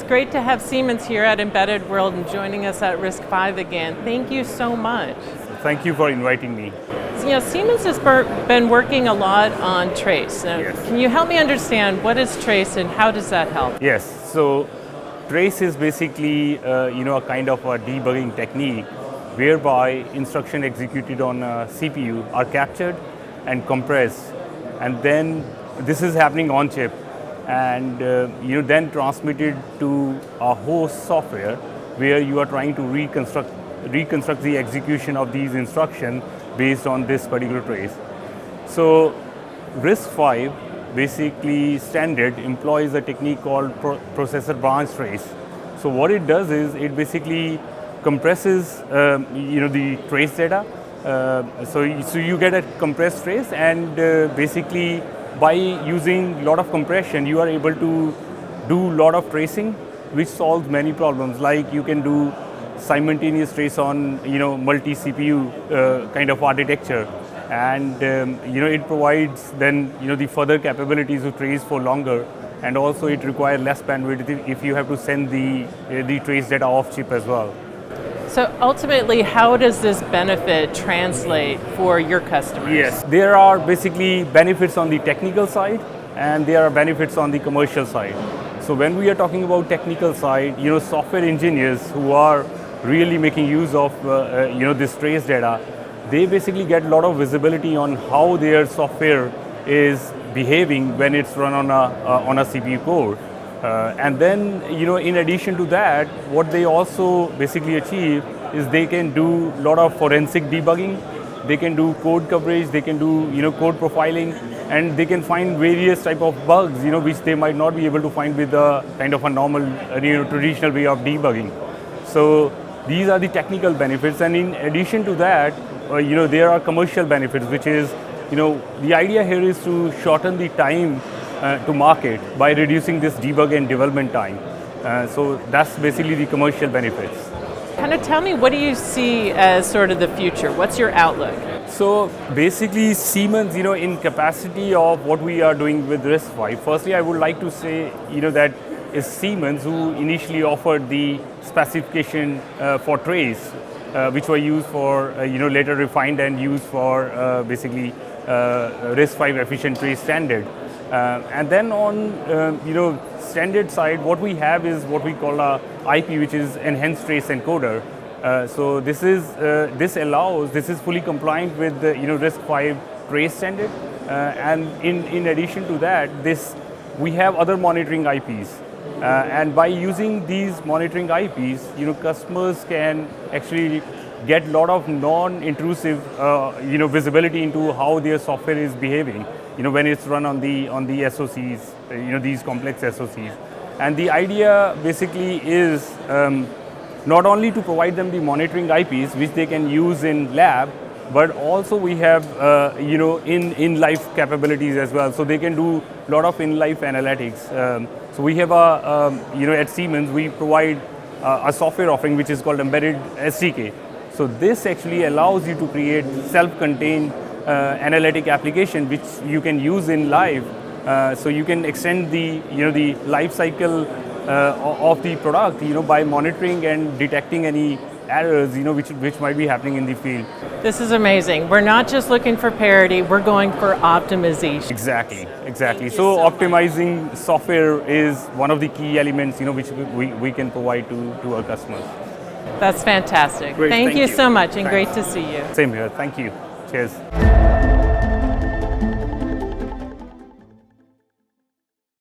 It's great to have Siemens here at Embedded World and joining us at RISC-V again. Thank you so much. Thank you for inviting me. Siemens has been working a lot on trace. Yes. Can you help me understand what is trace and how does that help? Yes, so trace is basically a kind of a debugging technique whereby instruction executed on a CPU are captured and compressed, and then this is happening on chip, and then transmitted to a host software where you are trying to reconstruct the execution of these instructions based on this particular trace. So RISC-V basically standard employs a technique called processor branch trace. So what it does is it basically compresses the trace data. So you get a compressed trace, and basically by using a lot of compression you are able to do a lot of tracing, which solves many problems. Like you can do simultaneous trace on multi-CPU kind of architecture, and it provides then the further capabilities to trace for longer, and also it requires less bandwidth if you have to send the trace data off chip as well. So ultimately, how does this benefit translate for your customers? Yes, there are basically benefits on the technical side and there are benefits on the commercial side. So when we are talking about technical side, software engineers who are really making use of this trace data, they basically get a lot of visibility on how their software is behaving when it's run on a CPU core. And then, in addition to that, what they also basically achieve is they can do a lot of forensic debugging, they can do code coverage, they can do code profiling, and they can find various type of bugs which they might not be able to find with a kind of a normal traditional way of debugging. So these are the technical benefits, and in addition to that, there are commercial benefits, which is the idea here is to shorten the time to market by reducing this debug and development time. So that's basically the commercial benefits. Kind of tell me, what do you see as sort of the future? What's your outlook? So basically Siemens, in capacity of what we are doing with RISC-V, firstly I would like to say, that is Siemens who initially offered the specification for trace, which were used for, later refined and used for basically RISC-V efficient trace standard. And then on standard side, what we have is what we call a IP, which is enhanced trace encoder. So this is fully compliant with the RISC-V trace standard. And in addition to that, we have other monitoring IPs. And by using these monitoring IPs, customers can actually get a lot of non-intrusive visibility into how their software is behaving when it's run on the SoCs, these complex SoCs. And the idea basically is not only to provide them the monitoring IPs which they can use in lab, but also we have in-life capabilities as well, so they can do a lot of in-life analytics. So we have at Siemens we provide a software offering which is called Embedded SDK. So this actually allows you to create self-contained analytic application which you can use in live. So you can extend the life cycle of the product by monitoring and detecting any errors which might be happening in the field. This is amazing. We're not just looking for parity, we're going for optimization. Exactly. So optimizing software is one of the key elements which we can provide to our customers. That's fantastic. Great, thank you so much, and Thanks. great to see you. Same here. Thank you. Cheers.